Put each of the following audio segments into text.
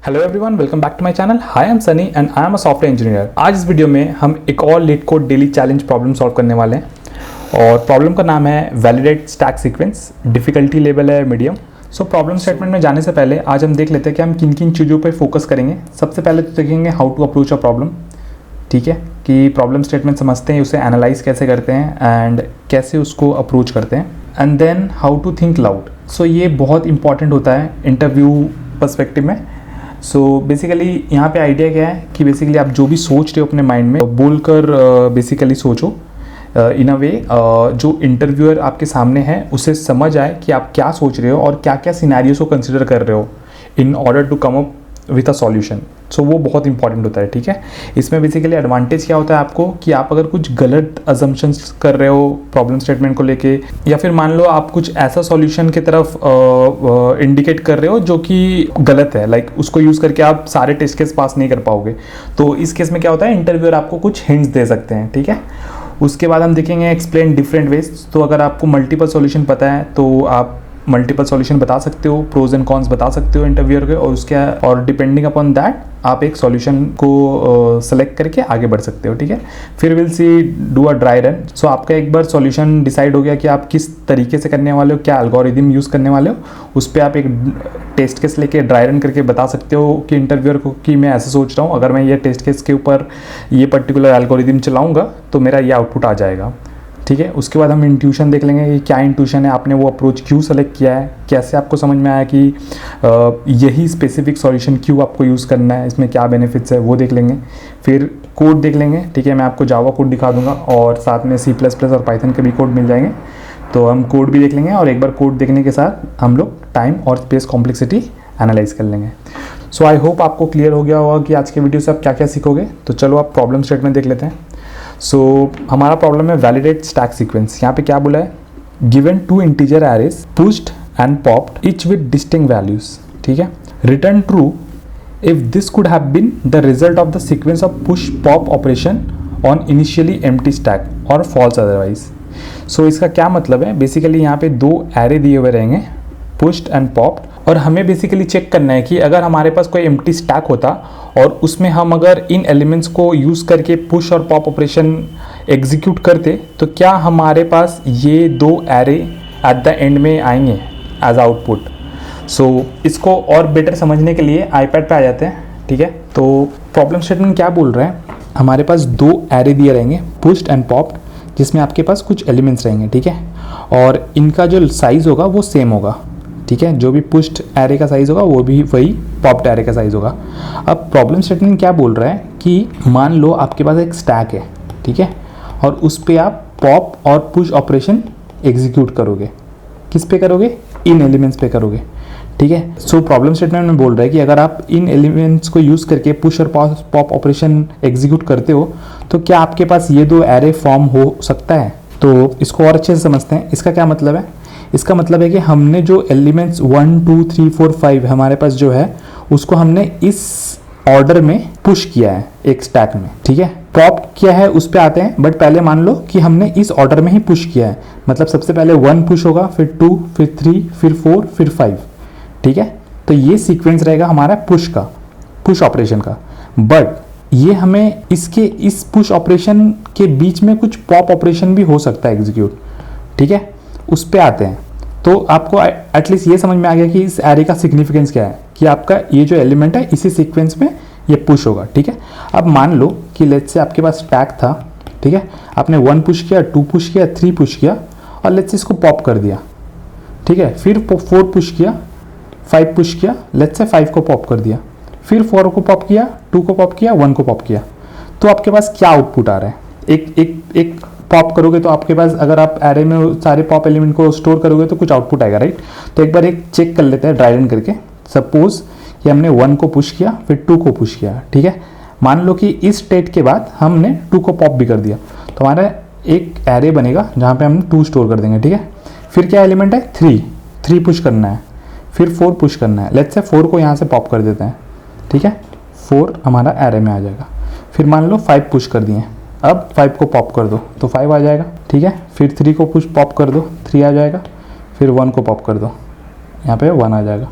Hello everyone, welcome back to my channel. Hi, I am Sunny and I am a software engineer. आज इस video में हम एक और LeetCode daily challenge problem solve करने वाले हैं और प्रॉब्लम का नाम है validate stack sequence. Difficulty level है मीडियम। सो प्रॉब्लम स्टेटमेंट में जाने से पहले आज हम देख लेते हैं कि हम किन किन चीज़ों पर फोकस करेंगे। सबसे पहले तो देखेंगे how to approach a problem, ठीक है, कि प्रॉब्लम स्टेटमेंट समझते हैं, उसे एनालाइज कैसे करते हैं एंड कैसे उसको अप्रोच करते हैं। And then how to think loud. So ये बहुत इंपॉर्टेंट होता है इंटरव्यू पर्सपेक्टिव में। सो बेसिकली यहाँ पे आइडिया क्या है कि बेसिकली आप जो भी सोच रहे हो अपने माइंड में बोलकर बेसिकली सोचो इन अ वे जो इंटरव्यूअर आपके सामने है उसे समझ आए कि आप क्या सोच रहे हो और क्या क्या सिनेरियोस को कंसिडर कर रहे हो in order to come up with a solution. So वो बहुत इंपॉर्टेंट होता है, ठीक है। इसमें बेसिकली एडवांटेज क्या होता है आपको कि आप अगर कुछ गलत अजम्पशंस कर रहे हो प्रॉब्लम स्टेटमेंट को लेके, या फिर मान लो आप कुछ ऐसा सॉल्यूशन की तरफ इंडिकेट कर रहे हो जो कि गलत है, लाइक उसको यूज़ करके आप सारे टेस्ट केस पास नहीं कर पाओगे, तो इस केस में क्या होता है इंटरव्यूअर आपको कुछ हिंट्स दे सकते हैं, ठीक है। उसके बाद हम देखेंगे एक्सप्लेन डिफरेंट वेज। तो अगर आपको मल्टीपल सॉल्यूशन पता है तो आप मल्टीपल सॉल्यूशन बता सकते हो, प्रोज एंड कॉन्स बता सकते हो इंटरव्यूअर के, और उसके और डिपेंडिंग अपॉन दैट आप एक सॉल्यूशन को सेलेक्ट करके आगे बढ़ सकते हो, ठीक है। फिर will see do a dry run. So आपका एक बार सॉल्यूशन डिसाइड हो गया कि आप किस तरीके से करने वाले हो, क्या एल्गोरिदम यूज़ करने वाले हो, उस पर आप एक टेस्ट केस लेके ड्राई रन करके बता सकते हो कि इंटरव्यूअर को कि मैं ऐसे सोच रहा हूँ, अगर मैं ये टेस्ट केस के ऊपर ये पर्टिकुलर एल्गोरिदम चलाऊँगा तो मेरा ये आउटपुट आ जाएगा, ठीक है। उसके बाद हम इंट्यूशन देख लेंगे कि क्या इंट्यूशन है, आपने वो अप्रोच क्यों सेलेक्ट किया है, कैसे आपको समझ में आया कि यही स्पेसिफिक सॉल्यूशन क्यों आपको यूज़ करना है, इसमें क्या बेनिफिट्स है वो देख लेंगे। फिर कोड देख लेंगे, ठीक है, मैं आपको जावा कोड दिखा दूंगा और साथ में C++ और पाइथन के भी कोड मिल जाएंगे, तो हम कोड भी देख लेंगे और एक बार कोड देखने के साथ हम लोग टाइम और स्पेस कॉम्प्लेक्सिटी एनालाइज कर लेंगे। सो आई होप आपको क्लियर हो गया होगा कि आज के वीडियो से आप क्या क्या सीखोगे। तो चलो आप प्रॉब्लम स्टेटमेंट देख लेते हैं। सो हमारा प्रॉब्लम है वैलिडेट स्टैक सीक्वेंस। यहाँ पे क्या बोला है, given two integer arrays pushed and popped each with distinct values, ठीक है, return true if this could have been the result of the sequence of push pop operation on initially empty stack और false otherwise. So इसका क्या मतलब है, basically यहाँ पे दो एरे दिए हुए रहेंगे पुश्ड एंड पॉप्ड, और हमें बेसिकली चेक करना है कि अगर हमारे पास कोई एम्प्टी स्टैक होता और उसमें हम अगर इन एलिमेंट्स को यूज़ करके पुश और पॉप ऑपरेशन एग्जीक्यूट करते तो क्या हमारे पास ये दो एरे एट द एंड में आएंगे एज आउटपुट। सो इसको और बेटर समझने के लिए आईपैड पे आ जाते हैं, ठीक है। तो प्रॉब्लम स्टेटमेंट क्या बोल रहा है, हमारे पास दो एरे दिए रहेंगे पुश्ड एंड पॉप्ड, जिसमें आपके पास कुछ एलिमेंट्स रहेंगे, ठीक है, और इनका जो साइज़ होगा वो सेम होगा, ठीक है। जो भी पुश्ड एरे का साइज़ होगा वो भी वही पॉप्ड एरे का साइज़ होगा। अब प्रॉब्लम स्टेटमेंट क्या बोल रहा है कि मान लो आपके पास एक स्टैक है, ठीक है, और उस पर आप पॉप और पुश ऑपरेशन एग्जीक्यूट करोगे। किस पे करोगे, इन एलिमेंट्स पे करोगे, ठीक है। सो प्रॉब्लम स्टेटमेंट में बोल रहा है कि अगर आप इन एलिमेंट्स को यूज़ करके पुश और पॉप ऑपरेशन एग्जीक्यूट करते हो तो क्या आपके पास ये दो एरे फॉर्म हो सकता है। तो इसको और अच्छे से समझते हैं। इसका क्या मतलब है, इसका मतलब है कि हमने जो एलिमेंट्स 1 2 3 4 5 हमारे पास जो है उसको हमने इस ऑर्डर में पुश किया है एक स्टैक में, ठीक है। पॉप किया है उस पे आते हैं, बट पहले मान लो कि हमने इस ऑर्डर में ही पुश किया है, मतलब सबसे पहले 1 पुश होगा, फिर 2, फिर 3, फिर 4, फिर 5, ठीक है। तो ये सीक्वेंस रहेगा हमारा पुश का, पुश ऑपरेशन का। बट ये हमें इसके इस पुश ऑपरेशन के बीच में कुछ पॉप ऑपरेशन भी हो सकता है एग्जीक्यूट, ठीक है। उस पे आते हैं तो आपको एटलीस्ट ये समझ में आ गया कि इस एरे का सिग्निफिकेंस क्या है, कि आपका ये जो एलिमेंट है इसी सीक्वेंस में ये पुश होगा, ठीक है। अब मान लो कि लेट्स से आपके पास स्टैक था, ठीक है, आपने 1 पुश किया, 2 पुश किया, 3 पुश किया और लेट्स से इसको पॉप कर दिया, ठीक है। फिर 4 पुश किया, 5 पुश किया, लेट्स से 5 को पॉप कर दिया, फिर 4 को पॉप किया, 2 को पॉप किया, 1 को पॉप किया, तो आपके पास क्या आउटपुट आ रहा है। एक पॉप करोगे तो आपके पास, अगर आप एरे में सारे पॉप एलिमेंट को स्टोर करोगे तो कुछ आउटपुट आएगा, राइट। तो एक बार एक चेक कर लेते हैं ड्राई रन करके। सपोज कि हमने 1 को पुश किया, फिर 2 को पुश किया, ठीक है। मान लो कि इस स्टेट के बाद हमने 2 को पॉप भी कर दिया, तो हमारा एक एरे बनेगा जहाँ पे हम 2 स्टोर कर देंगे, ठीक है। फिर क्या एलिमेंट है, 3 पुश करना है, फिर 4 पुश करना है, लेट्स से 4 को यहाँ से पॉप कर देते हैं, ठीक है, 4 हमारा एरे में आ जाएगा। फिर मान लो 5 पुश कर दिए, अब 5 को पॉप कर दो तो 5 आ जाएगा, ठीक है। फिर 3 को पुश पॉप कर दो, 3 आ जाएगा। फिर 1 को पॉप कर दो, यहाँ पे 1 आ जाएगा,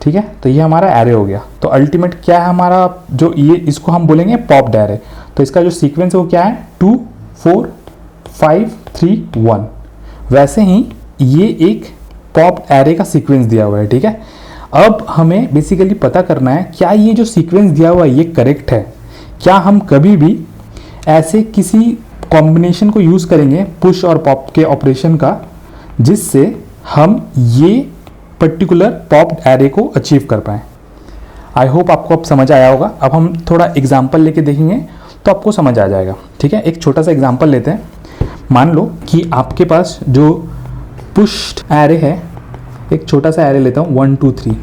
ठीक है। तो ये हमारा एरे हो गया। तो अल्टीमेट क्या है हमारा, जो ये इसको हम बोलेंगे पॉप्ड एरे। तो इसका जो सीक्वेंस है वो क्या है, 2 4 5 3 1। वैसे ही ये एक पॉप्ड एरे का सीक्वेंस दिया हुआ है, ठीक है। अब हमें बेसिकली पता करना है क्या ये जो सीक्वेंस दिया हुआ है ये करेक्ट है। क्या हम कभी भी ऐसे किसी कॉम्बिनेशन को यूज़ करेंगे पुश और पॉप के ऑपरेशन का, जिससे हम ये पर्टिकुलर पॉप्ड एरे को अचीव कर पाएँ। आई होप आपको अब समझ आया होगा। अब हम थोड़ा एग्जाम्पल लेके देखेंगे तो आपको समझ आ जाएगा, ठीक है। एक छोटा सा एग्जाम्पल लेते हैं। मान लो कि आपके पास जो पुश्ड एरे है, एक छोटा सा एरे लेता हूँ 1 2 3,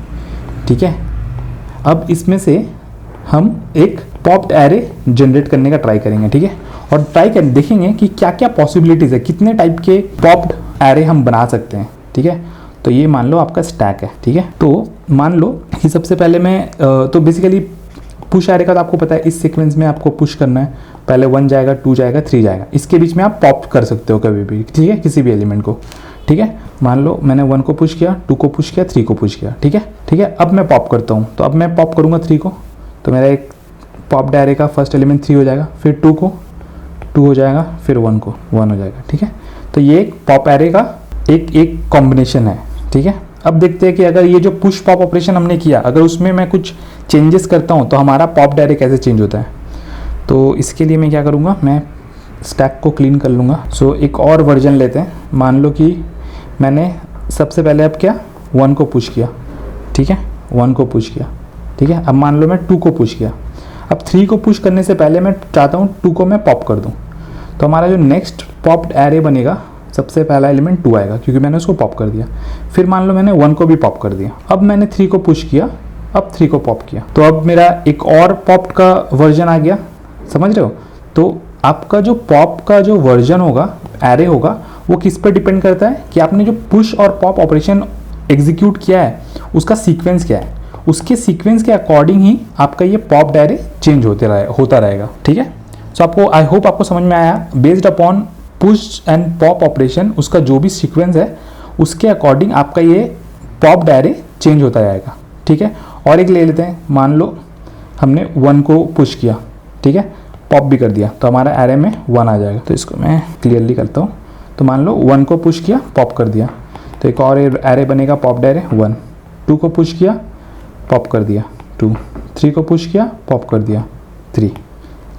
ठीक है। अब इसमें से हम एक पॉप्ड एरे जनरेट करने का ट्राई करेंगे, ठीक है। और ट्राई कर देखेंगे कि क्या क्या पॉसिबिलिटीज़ है, कितने टाइप के पॉप्ड एरे हम बना सकते हैं, ठीक है। तो ये मान लो आपका स्टैक है, ठीक है। तो मान लो कि सबसे पहले मैं तो बेसिकली पुश एरे का तो आपको पता है, इस सीक्वेंस में आपको पुश करना है। पहले 1 जाएगा, 2 जाएगा, 3 जाएगा। इसके बीच में आप पॉप कर सकते हो कभी भी, ठीक है, किसी भी एलिमेंट को, ठीक है। मान लो मैंने 1 को पुश किया, 2 को पुश किया, 3 को पुश किया, ठीक है, ठीक है। अब मैं पॉप करता हूँ, तो अब मैं पॉप करूँगा 3 को, तो मेरा एक पॉप्ड एरे का फर्स्ट एलिमेंट 3 हो जाएगा, फिर 2 को 2 हो जाएगा, फिर 1 को 1 हो जाएगा, ठीक है। तो ये एक पॉप एरे का एक कॉम्बिनेशन है, ठीक है। अब देखते हैं कि अगर ये जो पुश पॉप ऑपरेशन हमने किया, अगर उसमें मैं कुछ चेंजेस करता हूँ तो हमारा पॉप्ड एरे कैसे चेंज होता है। तो इसके लिए मैं क्या करूँगा, मैं स्टैक को क्लीन कर लूँगा। सो एक और वर्जन लेते हैं। मान लो कि मैंने सबसे पहले अब क्या 1 को पुश किया, ठीक है, 1 को पुश किया, ठीक है। अब मान लो मैं 2 को पुश किया। अब 3 को पुश करने से पहले मैं चाहता हूँ 2 को मैं पॉप कर दूँ। तो हमारा जो नेक्स्ट पॉप्ड एरे बनेगा, सबसे पहला एलिमेंट 2 आएगा क्योंकि मैंने उसको पॉप कर दिया। फिर मान लो मैंने 1 को भी पॉप कर दिया। अब मैंने 3 को पुश किया, अब 3 को पॉप किया। तो अब मेरा एक और पॉप का वर्जन आ गया, समझ रहे हो। तो आपका जो पॉप का जो वर्जन होगा, एरे होगा, वो किस पर डिपेंड करता है कि आपने जो पुश और पॉप ऑपरेशन एग्जीक्यूट किया है उसका सीक्वेंस क्या है। उसके सीक्वेंस के अकॉर्डिंग ही आपका ये पॉप्ड एरे चेंज होता रहेगा, ठीक है। सो आपको आई होप आपको समझ में आया। Based upon push and pop operation, उसका जो भी सीक्वेंस है उसके अकॉर्डिंग आपका ये पॉप्ड एरे चेंज होता जाएगा, ठीक है। और एक ले लेते हैं। मान लो हमने 1 को पुश किया, ठीक है, पॉप भी कर दिया, तो हमारा एरे में 1 आ जाएगा। तो इसको मैं क्लियरली करता हूँ। तो मान लो 1 को पुश किया, पॉप कर दिया, तो एक और एरे बनेगा पॉप्ड एरे 1। 2 को पुश किया, पॉप कर दिया 2। 3 को पुश किया, पॉप कर दिया 3,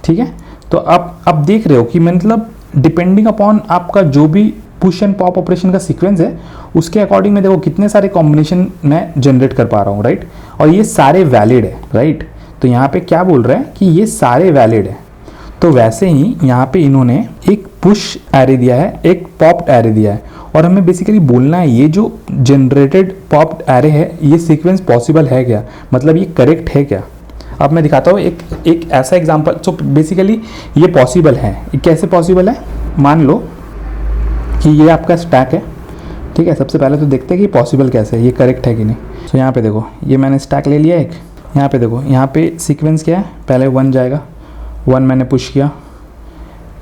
ठीक है। तो आप देख रहे हो कि मतलब डिपेंडिंग अपॉन आपका जो भी पुश एंड पॉप ऑपरेशन का सीक्वेंस है उसके अकॉर्डिंग में देखो कितने सारे कॉम्बिनेशन मैं जनरेट कर पा रहा हूँ, राइट। और ये सारे वैलिड है, राइट। तो यहाँ पे क्या बोल रहे हैं कि ये सारे वैलिड है। तो वैसे ही यहाँ पे इन्होंने एक पुश एरे दिया है, एक पॉप्ड एरे दिया है, और हमें बेसिकली बोलना है ये जो जनरेटेड पॉप्ड एरे है ये सीक्वेंस पॉसिबल है क्या, मतलब ये करेक्ट है क्या। अब मैं दिखाता हूँ एक ऐसा एग्जांपल। सो बेसिकली ये पॉसिबल है। ये कैसे पॉसिबल है, मान लो कि ये आपका स्टैक है, ठीक है। सबसे पहले तो देखते हैं कि पॉसिबल कैसे है, ये करेक्ट है कि नहीं। सो यहाँ पे देखो, ये मैंने स्टैक ले लिया एक। यहाँ पे देखो, यहाँ पे सीक्वेंस क्या है, पहले 1 जाएगा, 1 मैंने पुश किया,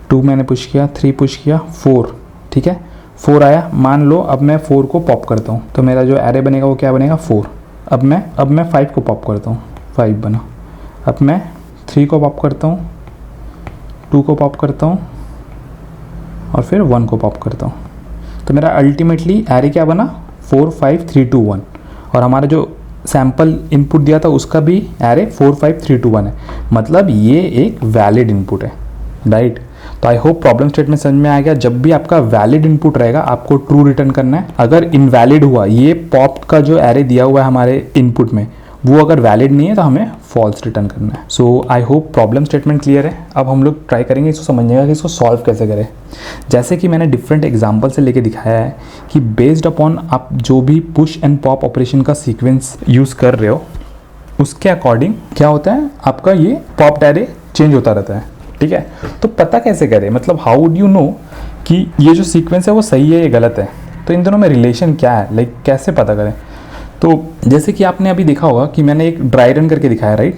2 मैंने पुश किया, 3 पुश किया, 4, ठीक है, 4 आया। मान लो अब मैं 4 को पॉप करता हूँ, तो मेरा जो एरे बनेगा वो क्या बनेगा 4। अब मैं 5 को पॉप करता हूँ, 5 बना। अब मैं 3 को पॉप करता हूँ, 2 को पॉप करता हूँ, और फिर 1 को पॉप करता हूँ। तो मेरा अल्टीमेटली एरे क्या बना 4 5 3 2 1। और हमारा जो सैम्पल इनपुट दिया था उसका भी एरे 4 5 3 2 1 है, मतलब ये एक वैलिड इनपुट है, राइट। तो आई होप प्रॉब्लम स्टेटमेंट समझ में आ गया। जब भी आपका वैलिड इनपुट रहेगा आपको ट्रू रिटर्न करना है। अगर इनवैलिड हुआ, ये पॉप का जो एरे दिया हुआ है हमारे इनपुट में वो अगर वैलिड नहीं है तो हमें फॉल्स रिटर्न करना है। So I hope problem statement clear है। अब हम लोग ट्राई करेंगे इसको समझने का कि इसको सॉल्व कैसे करें। जैसे कि मैंने डिफरेंट एग्जांपल से लेके दिखाया है कि बेस्ड अपॉन आप जो भी पुश एंड पॉप ऑपरेशन का सीक्वेंस यूज़ कर रहे हो उसके अकॉर्डिंग क्या होता है, आपका ये पॉप्ड एरे चेंज होता रहता है, ठीक है। तो पता कैसे करें, मतलब हाउ वुड यू नो कि ये जो सीक्वेंस है वो सही है या गलत है। तो इन दोनों में रिलेशन क्या है, लाइक कैसे पता करें। तो जैसे कि आपने अभी देखा होगा कि मैंने एक ड्राई रन करके दिखाया, राइट,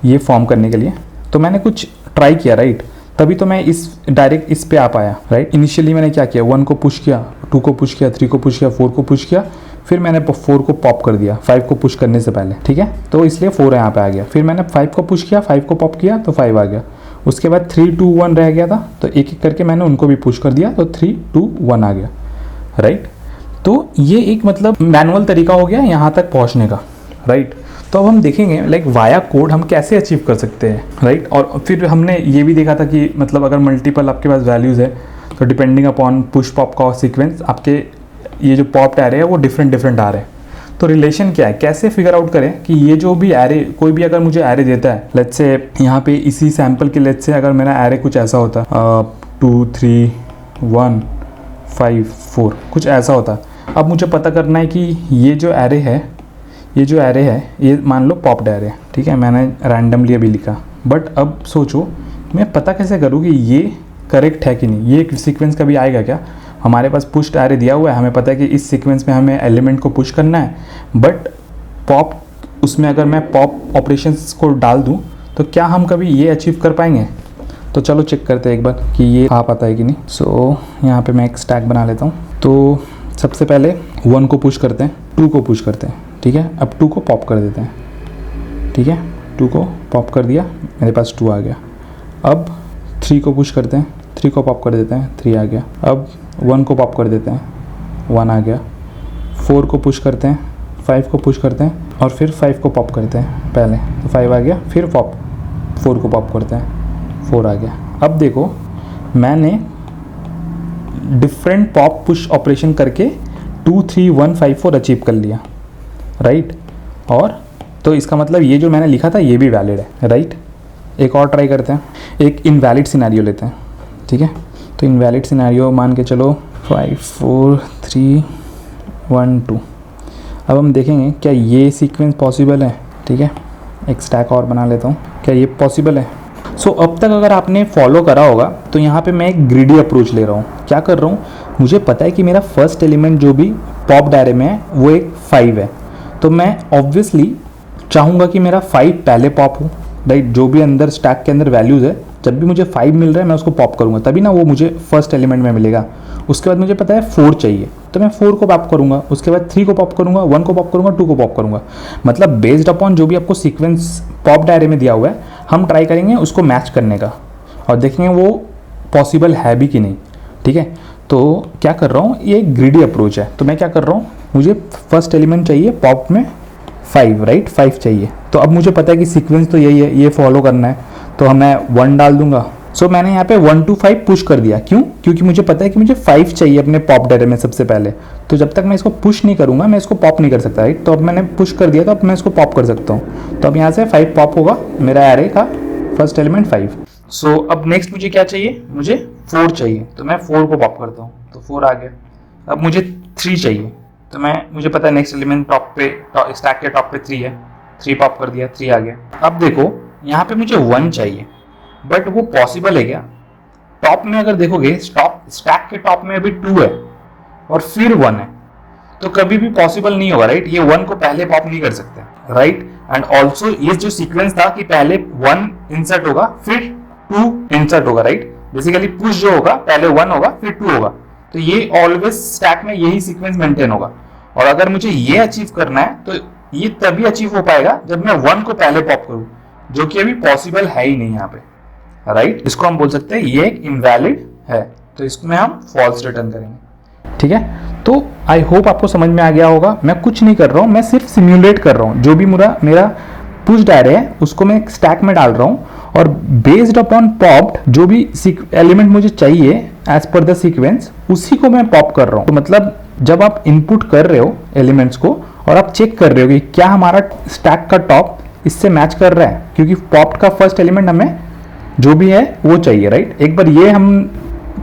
ये फॉर्म करने के लिए। तो मैंने कुछ ट्राई किया, राइट, तभी तो मैं डायरेक्ट इस पे आ पाया, राइट। इनिशियली मैंने क्या किया, 1 को पुश किया, 2 को पुश किया, 3 को पुश किया, 4 को पुश किया, फिर मैंने 4 को पॉप कर दिया 5 को पुश करने से पहले, ठीक है, तो इसलिए 4 यहाँ पे आ गया। फिर मैंने 5 को पुश किया, 5 को पॉप किया तो 5 आ गया। उसके बाद 3 2 1 रह गया था, तो एक एक करके मैंने उनको भी पुश कर दिया तो 3 2 1 आ गया, राइट। तो ये एक मतलब मैनुअल तरीका हो गया यहाँ तक पहुँचने का, राइट। तो अब हम देखेंगे लाइक वाया कोड हम कैसे अचीव कर सकते हैं, राइट। और फिर हमने ये भी देखा था कि मतलब अगर मल्टीपल आपके पास वैल्यूज़ है तो डिपेंडिंग अपॉन पुश पॉप का सीक्वेंस आपके ये जो पॉप्ड एरे है वो डिफरेंट आ रहे हैं। तो रिलेशन क्या है, कैसे फिगर आउट करें कि ये जो भी एरे, कोई भी अगर मुझे एरे देता है, लेट्स से यहाँ पे इसी सैंपल के लेट्स से अगर मेरा एरे कुछ ऐसा होता 2 3 1 5 4 कुछ ऐसा होता। अब मुझे पता करना है कि ये जो एरे है ये मान लो पॉप्ड एरे है, ठीक है, मैंने रैंडमली अभी लिखा। बट अब सोचो मैं पता कैसे करूँ कि ये करेक्ट है कि नहीं, ये सीक्वेंस कभी आएगा क्या। हमारे पास पुश्ड एरे दिया हुआ है, हमें पता है कि इस सीक्वेंस में हमें एलिमेंट को पुश करना है, बट पॉप उसमें अगर मैं पॉप ऑपरेशंस को डाल दूं तो क्या हम कभी ये अचीव कर पाएंगे। तो चलो चेक करते हैं एक बार कि ये आ पाता है कि नहीं। सो यहाँ पे मैं एक स्टैक बना लेता हूँ। तो सबसे पहले 1 को पुश करते हैं, 2 को पुश करते हैं, ठीक है। अब 2 को पॉप कर देते हैं, ठीक है, 2 को पॉप कर दिया, मेरे पास 2 आ गया। अब 3 को पुश करते हैं, 3 को पॉप कर देते हैं, 3 आ गया। अब 1 को पॉप कर देते हैं, 1 आ गया। 4 को पुश करते हैं, 5 को पुश करते हैं और फिर 5 को पॉप करते हैं पहले, तो 5 आ गया। फिर 4 को पॉप करते हैं, 4 आ गया। अब देखो मैंने डिफरेंट पॉप पुश ऑपरेशन करके 2 3 1 5 4 अचीव कर लिया, राइट। और तो इसका मतलब ये जो मैंने लिखा था ये भी वैलिड है, राइट। एक और ट्राई करते हैं, एक इनवैलिड सिनेरियो लेते हैं, ठीक है। तो इनवैलिड सिनेरियो मान के चलो 5 4 3 1 2। अब हम देखेंगे क्या ये सीक्वेंस पॉसिबल है, ठीक है। एक स्टैक और बना लेता हूँ, क्या ये पॉसिबल है। सो अब तक अगर आपने फॉलो करा होगा तो यहाँ पे मैं एक ग्रीडी अप्रोच ले रहा हूँ। क्या कर रहा हूँ, मुझे पता है कि मेरा फर्स्ट एलिमेंट जो भी पॉप्ड एरे में है वो एक 5 है, तो मैं ऑब्वियसली चाहूँगा कि मेरा 5 पहले पॉप हो, राइट। जो भी अंदर स्टैक के अंदर वैल्यूज़ है, जब भी मुझे 5 मिल रहा है मैं उसको पॉप करूँगा, तभी ना वो मुझे फर्स्ट एलिमेंट में मिलेगा। उसके बाद मुझे पता है 4 चाहिए, तो मैं 4 को पॉप करूँगा, उसके बाद 3 को पॉप करूँगा, 1 को पॉप करूँगा, 2 को पॉप करूँगा। मतलब बेस्ड अपॉन जो भी आपको सीक्वेंस पॉप्ड एरे में दिया हुआ है हम ट्राई करेंगे उसको मैच करने का और देखेंगे वो पॉसिबल है भी कि नहीं, ठीक है। तो क्या कर रहा हूँ, ये एक ग्रीडी अप्रोच है। तो मैं क्या कर रहा हूँ, मुझे फर्स्ट एलिमेंट चाहिए पॉप में 5, राइट, 5 चाहिए। तो अब मुझे पता है कि सीक्वेंस तो यही है, ये फॉलो करना है, तो मैं 1 डाल दूंगा। सो मैंने यहाँ पे 1 2 5 पुश कर दिया, क्यों, क्योंकि मुझे पता है कि मुझे 5 चाहिए अपने पॉप एरे में सबसे पहले। तो जब तक मैं इसको पुश नहीं करूँगा मैं इसको पॉप नहीं कर सकता, राइट। तो अब मैंने पुश कर दिया तो अब मैं इसको पॉप कर सकता हूँ। तो अब यहाँ से 5 पॉप होगा, मेरा एरे का फर्स्ट एलिमेंट 5। सो अब नेक्स्ट मुझे क्या चाहिए, मुझे 4 चाहिए, तो मैं 4 को पॉप करता हूँ, तो 4 आ गया। अब मुझे 3 चाहिए, तो मुझे पता है नेक्स्ट एलिमेंट टॉप पे स्टैक के टॉप पे 3 है, 3 पॉप कर दिया, 3 आ गया। अब देखो यहाँ पे मुझे 1 चाहिए, बट वो पॉसिबल है क्या। टॉप में अगर देखोगे स्टैक के टॉप में अभी 2 है और फिर 1 है, तो कभी भी पॉसिबल नहीं होगा, राइट। ये 1 को पहले पॉप नहीं कर सकते, राइट। एंड ऑल्सो ये जो सीक्वेंस था कि पहले 1 इंसर्ट होगा फिर 2 इंसर्ट होगा, राइट। बेसिकली पुश जो होगा पहले 1 होगा फिर 2 होगा, तो ये ऑलवेज स्टैक में यही सीक्वेंस मेंटेन होगा। और अगर मुझे ये अचीव करना है तो ये तभी अचीव हो पाएगा जब मैं 1 को पहले पॉप करूं, जो कि अभी पॉसिबल है ही नहीं यहाँ पे, राइट। इसको हम बोल सकते हैं ये एक इनवैलिड है, तो इसमें हम फॉल्स रिटर्न करेंगे, ठीक है। तो आई होप आपको समझ में आ गया होगा। मैं कुछ नहीं कर रहा हूँ, मैं सिर्फ सिम्युलेट कर रहा हूँ। जो भी मेरा पुश्ड एरे है उसको मैं एक स्टैक में डाल रहा हूँ और बेस्ड अपॉन पॉप्ड जो भी एलिमेंट मुझे चाहिए एज पर द सीक्वेंस उसी को मैं पॉप कर रहा हूँ। तो मतलब जब आप इनपुट कर रहे हो एलिमेंट्स को और आप चेक कर रहे हो कि क्या हमारा स्टैक का टॉप इससे मैच कर रहा है, क्योंकि पॉप्ड का फर्स्ट एलिमेंट हमें जो भी है वो चाहिए, राइट। एक बार ये हम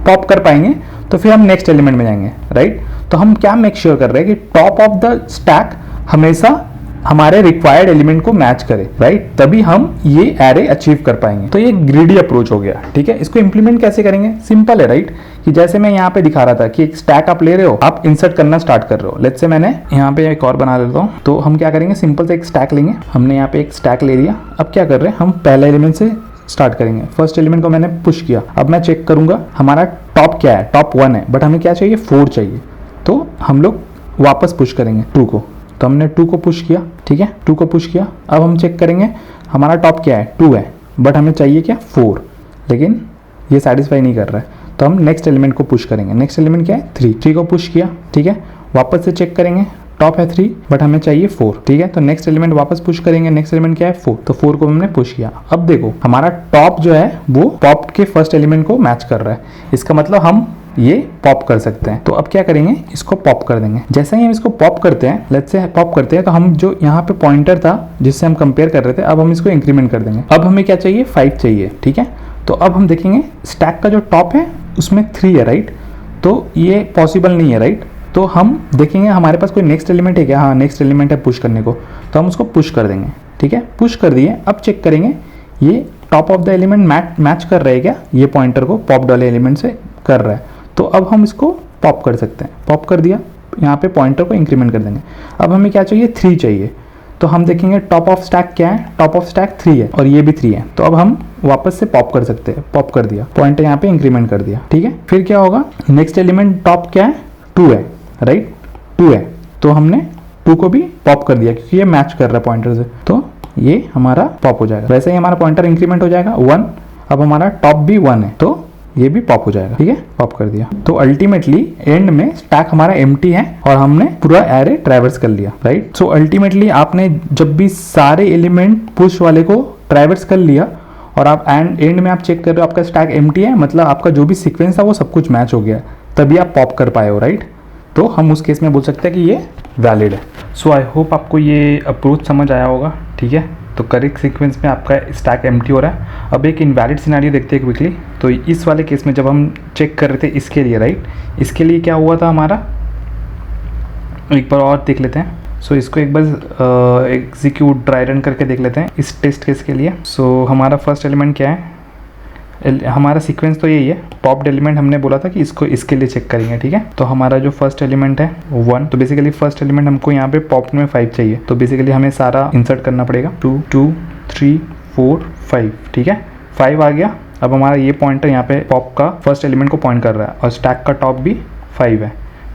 पॉप कर पाएंगे तो फिर हम नेक्स्ट एलिमेंट में जाएंगे, राइट। तो हम क्या मेक श्योर कर रहे हैं कि टॉप ऑफ द स्टैक हमेशा हमारे रिक्वायर्ड एलिमेंट को मैच करे, राइट। तभी हम ये एरे अचीव कर पाएंगे। तो ये ग्रीडी अप्रोच हो गया, ठीक है। इसको इंप्लीमेंट कैसे करेंगे, सिंपल है, राइट। कि जैसे मैं यहाँ पे दिखा रहा था कि एक स्टैक आप ले रहे हो, आप इंसर्ट करना स्टार्ट कर रहे हो। लेट्स से मैंने यहाँ पे एक और बना लेता हूँ। तो हम क्या करेंगे, सिंपल से एक स्टैक लेंगे। हमने यहाँ पे एक स्टैक ले लिया। अब क्या कर रहे हैं, हम पहले एलिमेंट से स्टार्ट करेंगे। फर्स्ट एलिमेंट को मैंने पुश किया। अब मैं चेक करूंगा हमारा टॉप क्या है, टॉप 1 है, बट हमें क्या चाहिए, 4 चाहिए। तो हम लोग वापस पुश करेंगे 2 को। तो हमने 2 को पुश किया, ठीक है, 2 को पुश किया। अब हम चेक करेंगे हमारा टॉप क्या है, 2 है, बट हमें चाहिए क्या 4, लेकिन ये सेटिस्फाई नहीं कर रहा है। तो हम नेक्स्ट एलिमेंट को पुश करेंगे। नेक्स्ट एलिमेंट क्या है 3 को पुश किया, ठीक है, वापस से चेक करेंगे टॉप है 3 बट हमें चाहिए 4, ठीक है, तो नेक्स्ट एलिमेंट वापस पुश करेंगे। नेक्स्ट एलिमेंट क्या है 4, तो 4 को हमने पुश किया। अब देखो हमारा टॉप जो है वो टॉप के फर्स्ट एलिमेंट को मैच कर रहा है, इसका मतलब हम ये पॉप कर सकते हैं। तो अब क्या करेंगे, इसको पॉप कर देंगे। जैसे ही हम इसको पॉप करते हैं, लेट्स से पॉप करते हैं, तो हम जो यहाँ पे पॉइंटर था जिससे हम कंपेयर कर रहे थे, अब हम इसको इंक्रीमेंट कर देंगे। अब हमें क्या चाहिए 5 चाहिए, ठीक है। तो अब हम देखेंगे स्टैक का जो टॉप है उसमें 3 है, राइट, तो ये पॉसिबल नहीं है, राइट। तो हम देखेंगे हमारे पास कोई नेक्स्ट एलिमेंट है क्या, हाँ नेक्स्ट एलिमेंट है पुश करने को, तो हम उसको पुश कर देंगे, ठीक है, पुश कर दिए। अब चेक करेंगे ये top of the element match कर रहा है क्या, ये पॉइंटर को पॉप वाले एलिमेंट से कर रहा है। तो अब हम इसको पॉप कर सकते हैं। पॉप कर दिया, यहाँ पे पॉइंटर को इंक्रीमेंट कर देंगे। अब हमें क्या चाहिए 3 चाहिए, तो हम देखेंगे टॉप ऑफ स्टैक क्या है, टॉप ऑफ स्टैक 3 है और ये भी 3 है। तो अब हम वापस से पॉप कर सकते हैं, पॉप कर दिया, पॉइंटर यहाँ पे इंक्रीमेंट कर दिया, ठीक है। फिर क्या होगा, नेक्स्ट एलिमेंट टॉप क्या है 2 है, राइट, 2 है, तो हमने 2 को भी पॉप कर दिया क्योंकि ये मैच कर रहा है पॉइंटर से, तो ये हमारा पॉप हो जाएगा। वैसे ही हमारा पॉइंटर इंक्रीमेंट हो जाएगा 1, अब हमारा टॉप भी 1 है, तो ये भी पॉप हो जाएगा, ठीक है, पॉप कर दिया। तो अल्टीमेटली एंड में स्टैक हमारा एम्प्टी है और हमने पूरा एरे ट्रैवर्स कर लिया, राइट। सो अल्टीमेटली आपने जब भी सारे एलिमेंट पुश वाले को ट्रैवर्स कर लिया और आप एंड में आप चेक कर रहे हो आपका स्टैक एम्प्टी है, मतलब आपका जो भी सीक्वेंस था वो सब कुछ मैच हो गया, तभी आप पॉप कर पाए हो, राइट। तो हम उस केस में बोल सकते हैं कि ये वैलिड है। सो आई होप आपको ये अप्रोच समझ आया होगा, ठीक है। तो करेक्ट सीक्वेंस में आपका स्टैक एम्प्टी हो रहा है। अब एक इनवैलिड सिनेरियो देखते हैं क्विकली। तो इस वाले केस में जब हम चेक कर रहे थे इसके लिए, राइट, इसके लिए क्या हुआ था हमारा, एक बार और देख लेते हैं। सो इसको एक बार एग्जीक्यूट ड्राई रन करके देख लेते हैं इस टेस्ट केस के लिए। सो हमारा फर्स्ट एलिमेंट क्या है, हमारा सीक्वेंस तो यही है, पॉप्ड एलिमेंट हमने बोला था कि इसको इसके लिए चेक करेंगे, ठीक है। तो हमारा जो फर्स्ट एलिमेंट है 1, तो बेसिकली फर्स्ट एलिमेंट हमको यहाँ पे पॉप में 5 चाहिए, तो बेसिकली हमें सारा इंसर्ट करना पड़ेगा 2 2 3 4 5, ठीक है, 5 आ गया। अब हमारा ये पॉइंटर यहाँ पे पॉप का फर्स्ट एलिमेंट को पॉइंट कर रहा है और स्टैक का टॉप भी 5 है,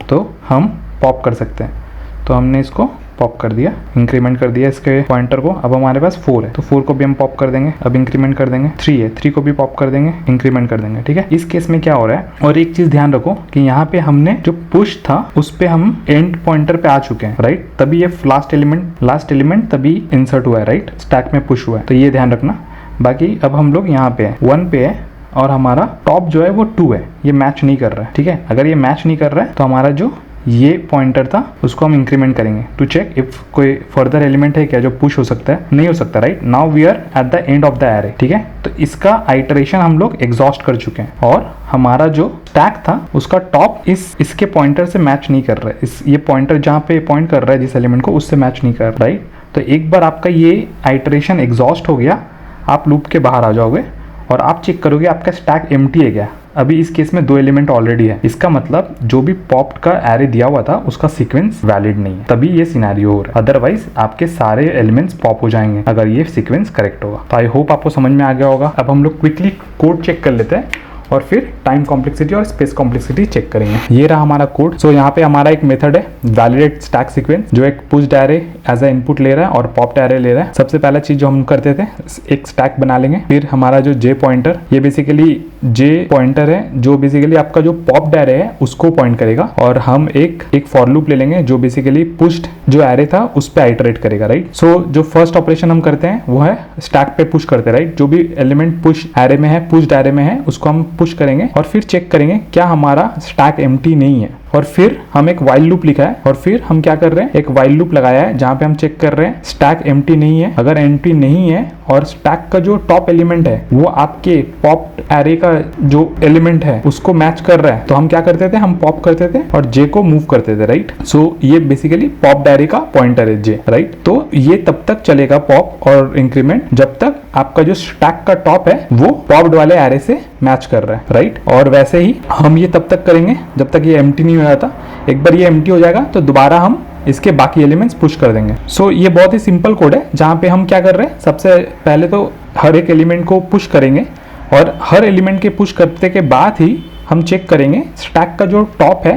तो हम पॉप कर सकते हैं। तो हमने इसको पॉप कर दिया, इंक्रीमेंट कर दिया इसके पॉइंटर को। अब हमारे पास 4 है, तो 4 को भी हम पॉप कर देंगे, अब इंक्रीमेंट कर देंगे। 3 है, 3 को भी पॉप कर देंगे, इंक्रीमेंट कर देंगे, ठीक है। इस केस में क्या हो रहा है, और एक चीज ध्यान रखो कि यहाँ पे हमने जो पुश था उस पे हम एंड पॉइंटर पे आ चुके हैं, राइट, तभी ये लास्ट एलिमेंट तभी इंसर्ट हुआ है, राइट, स्टैक में पुश हुआ है, तो ये ध्यान रखना। बाकी अब हम लोग यहाँ पे 1 पे है और हमारा टॉप जो है वो 2 है, ये मैच नहीं कर रहा है, ठीक है। अगर ये मैच नहीं कर रहा है तो हमारा जो ये पॉइंटर था उसको हम इंक्रीमेंट करेंगे टू चेक इफ कोई फर्दर एलिमेंट है क्या जो पुश हो सकता है, नहीं हो सकता, right. Now we are at the end of the array, ठीक है। तो इसका आइटरेशन हम लोग एग्जॉस्ट कर चुके हैं और हमारा जो स्टैक था उसका टॉप इसके पॉइंटर से मैच नहीं कर रहा है, ये पॉइंटर जहाँ पे पॉइंट कर रहा है जिस एलिमेंट को उससे मैच नहीं कर रहा, राइट। तो एक बार आपका ये आइटरेशन एग्जॉस्ट हो गया, आप लूप के बाहर आ जाओगे और आप चेक करोगे आपका स्टैक एम्प्टी है क्या। अभी इस केस में 2 एलिमेंट ऑलरेडी है, इसका मतलब जो भी पॉप्ड का एरे दिया हुआ था उसका सीक्वेंस वैलिड नहीं है, तभी ये सिनेरियो हो रहा है। अदरवाइज आपके सारे एलिमेंट्स पॉप हो जाएंगे अगर ये सीक्वेंस करेक्ट होगा। तो आई होप आपको समझ में आ गया होगा। अब हम लोग क्विकली कोड चेक कर लेते हैं और फिर टाइम कॉम्प्लेक्सिटी और स्पेस कॉम्प्लेक्सिटी चेक करेंगे। ये रहा हमारा कोड। सो यहाँ पे हमारा एक मेथड है वैलिडेट स्टैक सीक्वेंस, जो एक pushed array as a input ले रहा है और पॉप्ड एरे ले रहा है। सबसे पहला चीज जो हम करते थे, एक स्टैक बना लेंगे। फिर हमारा जो जे पॉइंटर, ये बेसिकली जे पॉइंटर है जो बेसिकली आपका जो पॉप्ड एरे है उसको पॉइंट करेगा, और हम एक फॉर लूप ले लेंगे जो बेसिकली पुश्ड जो एरे था उस पर आइटरेट करेगा, राइट। सो जो फर्स्ट ऑपरेशन हम करते हैं वो है स्टैक पे पुश करते हैं, राइट। जो भी एलिमेंट पुश एरे में है, पुश्ड एरे में है, उसको हम पुश करेंगे और फिर चेक करेंगे क्या हमारा स्टैक एम्प्टी नहीं है। और फिर हम एक वाइल लूप लिखा है और फिर हम क्या कर रहे हैं, एक वाइल लूप लगाया है जहां पे हम चेक कर रहे हैं स्टैक एम्प्टी नहीं है। अगर एम्प्टी नहीं है और स्टैक का जो टॉप एलिमेंट है वो आपके पॉप्ड एरे का जो एलिमेंट है उसको मैच कर रहा है, तो हम क्या करते थे, हम पॉप करते थे और जे को मूव करते थे, राइट। सो ये बेसिकली पॉप्ड एरे का पॉइंटर है जे, राइट। तो ये तब तक चलेगा पॉप और इंक्रीमेंट जब तक आपका जो स्टैक का टॉप है वो पॉप्ड वाले एरे से मैच कर रहा है, राइट। और वैसे ही हम ये तब तक करेंगे जब तक ये एम्प्टी नहीं हो जाता। एक बार ये एम्प्टी हो जाएगा तो दोबारा हम इसके बाकी एलिमेंट्स पुश कर देंगे। सो ये बहुत ही सिंपल कोड है जहां पे हम क्या कर रहे हैं, सबसे पहले तो हर एक एलिमेंट को पुश करेंगे और हर एलिमेंट के पुश करने के बाद ही हम चेक करेंगे स्टैक का जो टॉप है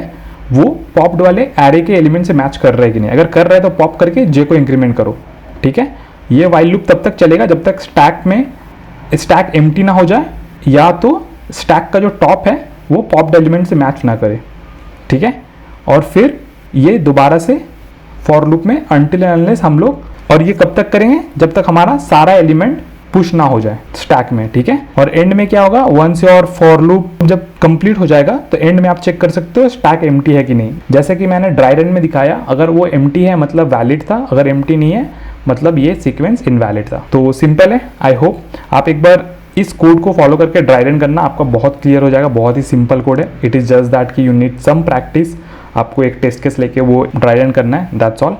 वो पॉप्ड वाले एरे के एलिमेंट से मैच कर रहे हैं कि नहीं। अगर कर रहे हैं तो पॉप करके जे को इंक्रीमेंट करो, ठीक है। ये वाइल लूप तब तक चलेगा जब तक स्टैक एम्प्टी ना हो जाए या तो स्टैक का जो टॉप है वो पॉप्ड एलिमेंट से मैच ना करे, ठीक है। और फिर ये दोबारा से फॉर लूप में अनटिल एंड अनलेस हम लोग, और ये कब तक करेंगे जब तक हमारा सारा एलिमेंट पुश ना हो जाए स्टैक में, ठीक है। और एंड में क्या होगा, वंस योर फॉर लूप जब कंप्लीट हो जाएगा तो एंड में आप चेक कर सकते हो स्टैक एम्प्टी है कि नहीं। जैसे कि मैंने ड्राई रन में दिखाया, अगर वो एम्प्टी है मतलब वैलिड था, अगर एम्प्टी नहीं है मतलब ये सीक्वेंस इनवैलिड था। तो सिंपल है। आई होप आप एक बार इस कोड को फॉलो करके ड्राई रन करना, आपका बहुत क्लियर हो जाएगा। बहुत ही सिंपल कोड है। इट इज़ जस्ट दैट कि यू नीड सम प्रैक्टिस। आपको एक टेस्ट केस लेके वो ड्राई रन करना है, दैट्स ऑल।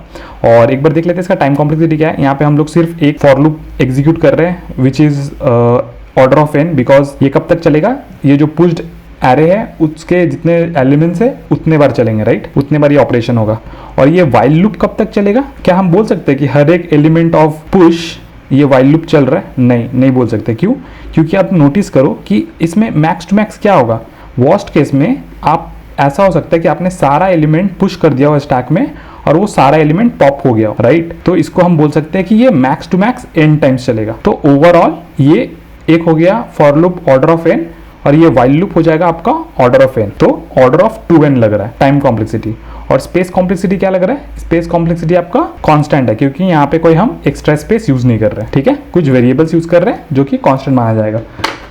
और एक बार देख लेते हैं इसका टाइम कॉम्प्लेक्सिटी क्या है। यहाँ पे हम लोग सिर्फ एक फॉर लूप एग्जीक्यूट कर रहे हैं which is order of n, because ये कब तक चलेगा, ये जो पुश्ड एरे है उसके जितने एलिमेंट्स है उतने बार चलेंगे, राइट, उतने बार ये ऑपरेशन होगा। और ये वाइल लूप कब तक चलेगा, क्या हम बोल सकते हैं कि हर एक एलिमेंट ऑफ पुश ये वाइल लूप चल रहा है? नहीं बोल सकते। क्यों? क्योंकि आप नोटिस करो कि इसमें मैक्स टू मैक्स क्या होगा, वर्स्ट केस में आप ऐसा हो सकता है कि आपने सारा एलिमेंट पुश कर दिया हो स्टैक में और वो सारा एलिमेंट पॉप हो गया हो, राइट। तो इसको हम बोल सकते हैं कि ये max to max n times चलेगा। तो ओवरऑल ये एक हो गया for loop order of n और ये वाइल लूप हो जाएगा आपका ऑर्डर ऑफ n। तो ऑर्डर ऑफ 2n लग रहा है टाइम कॉम्प्लेक्सिटी। और स्पेस कॉम्प्लेक्सिटी क्या लग रहा है? स्पेस कॉम्प्लेक्सिटी आपका कांस्टेंट है, क्योंकि यहाँ पे कोई हम एक्स्ट्रा स्पेस यूज नहीं कर रहे हैं, ठीक है। कुछ वेरिएबल्स यूज कर रहे हैं जो कि कांस्टेंट माना जाएगा।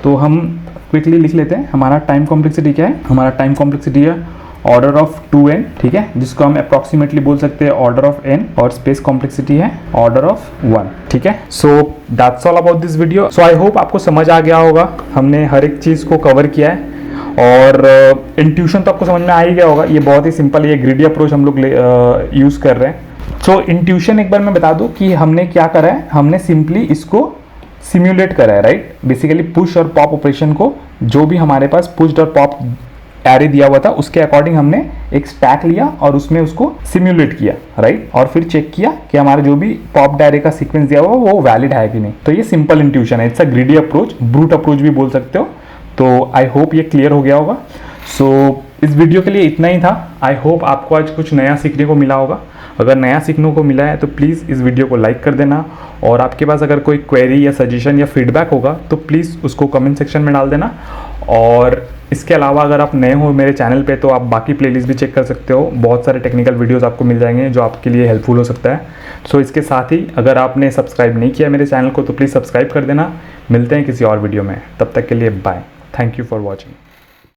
तो हम क्विकली लिख लेते हैं हमारा टाइम कॉम्प्लेक्सिटी क्या है। हमारा टाइम कॉम्प्लेक्सिटी है ऑर्डर ऑफ 2n, ठीक है, जिसको हम अप्रॉक्सीमेटली बोल सकते हैं ऑर्डर ऑफ n। और स्पेस कॉम्प्लेक्सिटी है ऑर्डर ऑफ 1, ठीक है। So that's all about this video. So I hope आपको समझ आ गया होगा, हमने हर एक चीज़ को कवर किया है। और इंट्यूशन तो आपको समझ में आ ही गया होगा। ये बहुत ही सिंपल, ये ग्रिडी अप्रोच हम लोग यूज़ कर रहे हैं। सो इंट्यूशन एक बार मैं बता दूं कि हमने क्या करा है, हमने सिंपली इसको सिम्युलेट करा है, राइट। बेसिकली पुश और पॉप ऑपरेशन को, जो भी हमारे पास पुश और पॉप एरे दिया हुआ था उसके अकॉर्डिंग हमने एक स्टैक लिया और उसमें उसको सिम्युलेट किया, राइट। और फिर चेक किया कि हमारा जो भी पॉप एरे का सीक्वेंस दिया हुआ वो वैलिड है कि नहीं। तो ये सिंपल इंट्यूशन है। It's a greedy approach, brute approach भी बोल सकते हो। तो आई होप ये क्लियर हो गया होगा। सो इस वीडियो के लिए इतना ही था। आई होप आपको आज कुछ नया सीखने को मिला होगा। अगर नया सीखने को मिला है तो प्लीज़ इस वीडियो को लाइक कर देना। और आपके पास अगर कोई क्वेरी या सजेशन या फीडबैक होगा तो प्लीज़ उसको कमेंट सेक्शन में डाल देना। और इसके अलावा अगर आप नए हो मेरे चैनल पे तो आप बाकी प्लेलिस्ट भी चेक कर सकते हो। बहुत सारे टेक्निकल वीडियोस आपको मिल जाएंगे जो आपके लिए हेल्पफुल हो सकता है। सो इसके साथ ही अगर आपने सब्सक्राइब नहीं किया मेरे चैनल को तो प्लीज़ सब्सक्राइब कर देना। मिलते हैं किसी और वीडियो में, तब तक के लिए bye. Thank you for watching.